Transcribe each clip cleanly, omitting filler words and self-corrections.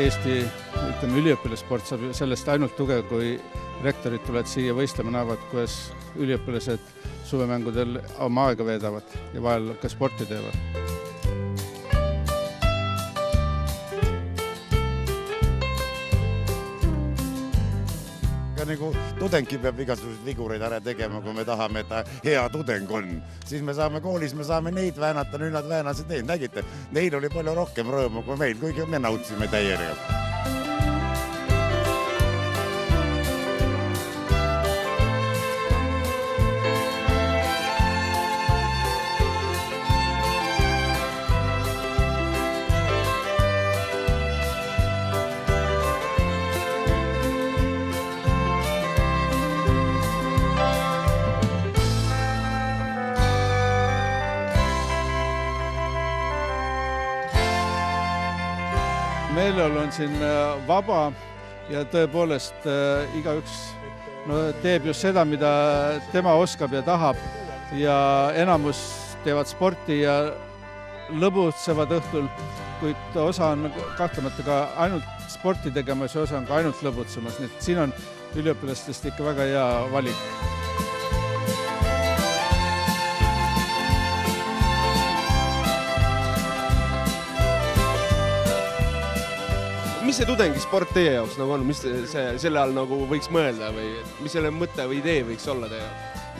Eesti üliõpilasport saab sellest ainult tuge, kui rektorid tulevad siia võistlema, näevad, kuidas üliõpilased suvemängudel oma aega veedavad ja vahel ka sporti teevad. Nagu tudengi peab igasuguseid vigureid ära tegema, kui me tahame, et hea tudeng on. Siis me saame koolis, me saame neid väänata, nüüd nad väänasid neid. Nägite, neil oli palju rohkem rõõmu kui meil, kuigi me nautsime täielikult. Meelel on siin vaba ja tõepoolest igaüks teeb just seda, mida tema oskab ja tahab ja enamus teevad sporti ja lõbutsevad õhtul, kuid osa on kahtlemata ka ainult sporti tegemas ja osa on ka ainult lõbutsemas, nii et siin on üliõpilastest ikka väga hea valik. Mis see tudengisport teie jaoks nagu on? Mis selle all nagu võiks mõelda või mis selle mõte või idee võiks olla teie?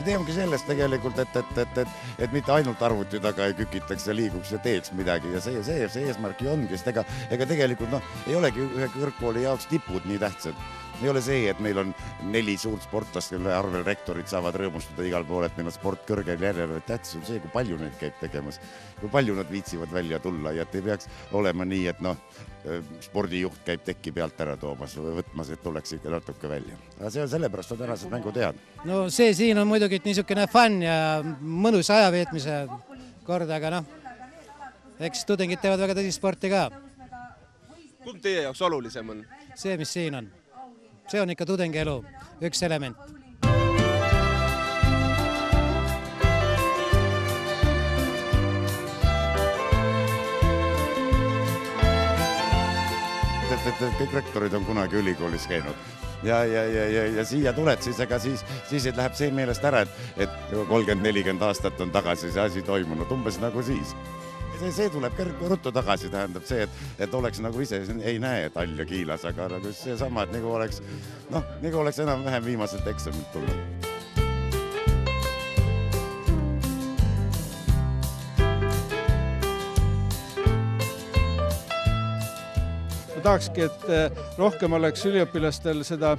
Idee ongi sellest tegelikult, et mitte ainult arvuti taga ei kükitaks ja liiguks ja teeks midagi ja see eesmärk ju ongi, sest ega tegelikult ei olegi ühe kõrgkooli jaoks tipud nii tähtsad. Ei ole see, et meil on 4 suurt sportlast, kelle arvel rektorid saavad rõõmustada igal pool, et meil on sport kõrgel järjel. Tähtis on see, kui palju neid käib tegemas, kui palju nad viitsivad välja tulla ja et ei peaks olema nii, et spordijuht käib tekki pealt ära toomas või võtmas, et tuleks ikka natuke välja. Aga see on sellepärast on tänased mängu tead. No see siin on muidugi niisugune fun ja mõnus ajaveetmise kord, aga eks tudengid teevad väga tõsist sporti ka. Kumb teie jaoks olulisem on? See, mis siin on. See on ikka tudengi elu, üks element. Kõik rektorid on kunagi ülikoolis käinud ja siia tuled, siis läheb see meelest ära, et 30-40 aastat on tagasi see asi toimunud, umbes nagu siis. See tuleb ruttu tagasi, tähendab see, et oleks nagu ise ei näe tall ja kiilas, aga nagu see sama, et nagu oleks enam vähem viimaselt eksamit tulnud. Ma tahakski, et rohkem oleks üliõpilastel seda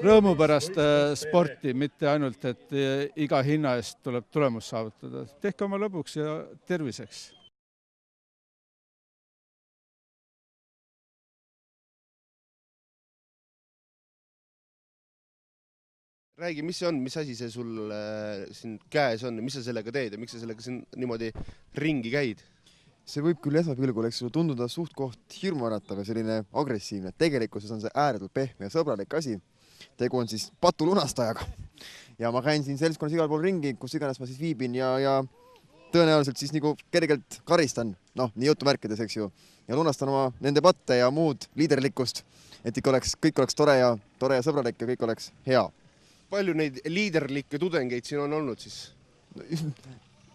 rõõmupärast sporti, mitte ainult, et iga hinna eest tuleb tulemus saavutada. Tehke oma lõbuks ja terviseks. Räägi, mis see on, mis asi see sul siin käes on, mis sa sellega teed ja miks sa sellega siin niimoodi ringi käid? See võib küll esmapilgul tunduda suht koht hirmuäratav ja selline agressiivne. Tegelikkuses on see ääretult pehme ja sõbralik asi. Tegu on siis patulunastajaga. Ja ma käin siin seltskonnas igal pool ringi, kus iganes ma siis viibin ja tõenäoliselt siis nagu kergelt karistan, nii jutumärkides, eks ju, ja lunastan oma nende patte ja muud liiderlikkust, et ikka kõik oleks tore ja sõbralik ja kõik oleks hea. Palju neid liiderlikke tudengeid siin on olnud siis?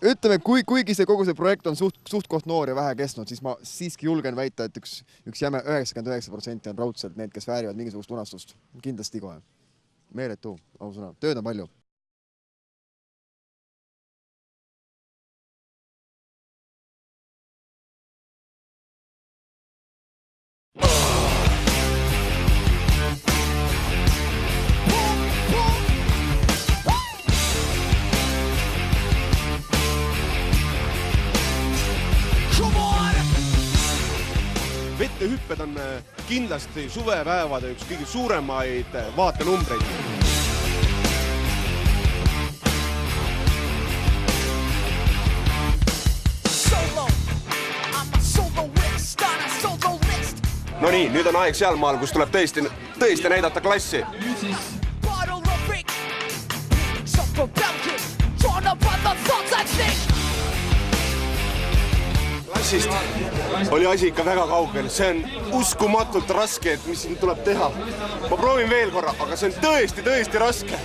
Ütleme, kuigi kogu see projekt on suht koht noor ja vähe kestnud, siis ma siiski julgen väita, et üks jäme 99% on raudselt need, kes väärivad mingisugust lunastust. Kindlasti kohe. Meeletu, ausõna. Tööd on palju. Vettehüpped on kindlasti suvepäevade üks kõige suuremaid vaatenumbreid. No nii, nüüd on aeg sealmaal, kus tuleb tõesti näidata klassi. marsist oli asi ikka väga kaugel. See on uskumatult raske, et mis siin tuleb teha. Ma proovin veel korra, aga see on tõesti raske.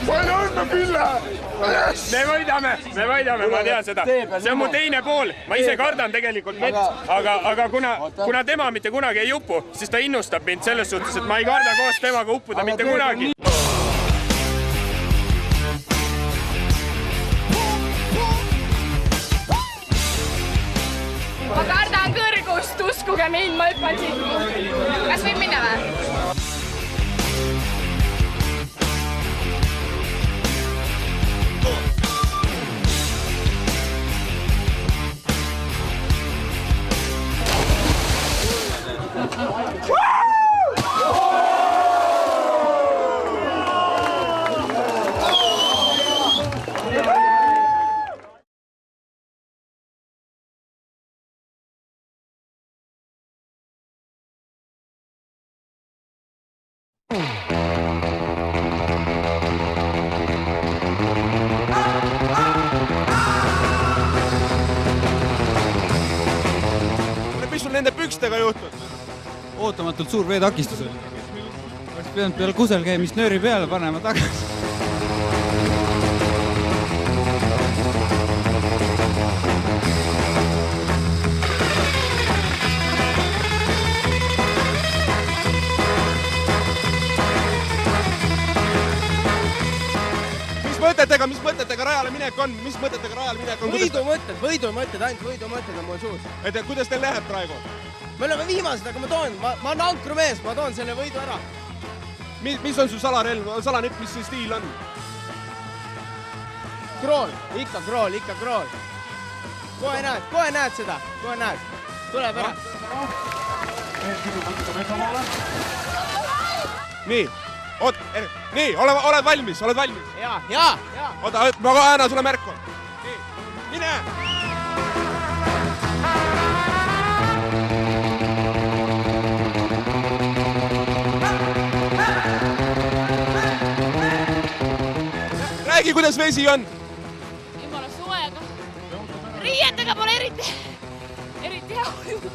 Palju õnne, Pille! Me võidame, ma tean seda. See on mu teine pool. Ma ise kardan tegelikult mets, aga kuna tema mitte kunagi ei upu, siis ta innustab mind selles suhtes, et ma ei karda koos temaga uppuda mitte kunagi. Ma kardan kõrgust, uskuge mind, ma hüppan siit. Kas võib minna või? Mis sul nende pükstega juhtud? Ootamatult suur veetakistus oli. Oleks pidanud peale kusel käimist nööri peale panema tagasi. Mis mõtetega rajale minek on? Mis mõtetega rajale minek on? Võidumõtted, ainult võidumõtted on mul suus. Et kuidas teil läheb praegu? Me oleme viimased, aga ma olen ankrumees, ma toon selle võidu ära. Mis on su salarelv, salanipp, mis see stiil on? Krool, ikka krool. Kohe näed seda, tuleb ära. Nii, oled valmis? Jaa. Oota, ma kohe annan sulle märku. Nii, mine! Räägi, kuidas vesi on? Jumala soe, aga riietega pole eriti hea ujuda.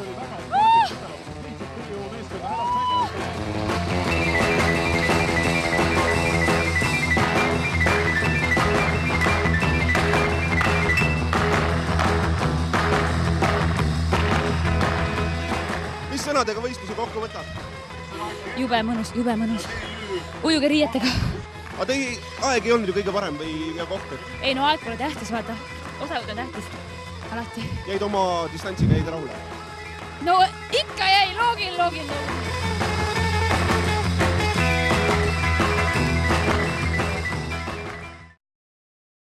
Mis sõnadega võistluse kokku võtad? Jube mõnus. Ujuge riietega. Aga teie aeg ei olnud ju kõige parem või koht? Ei, no aeg pole tähtis, vaata. Osavõtt on tähtis. Alati. Jäid oma distantsiga, jäid rahule? No ikka jäi, loogin.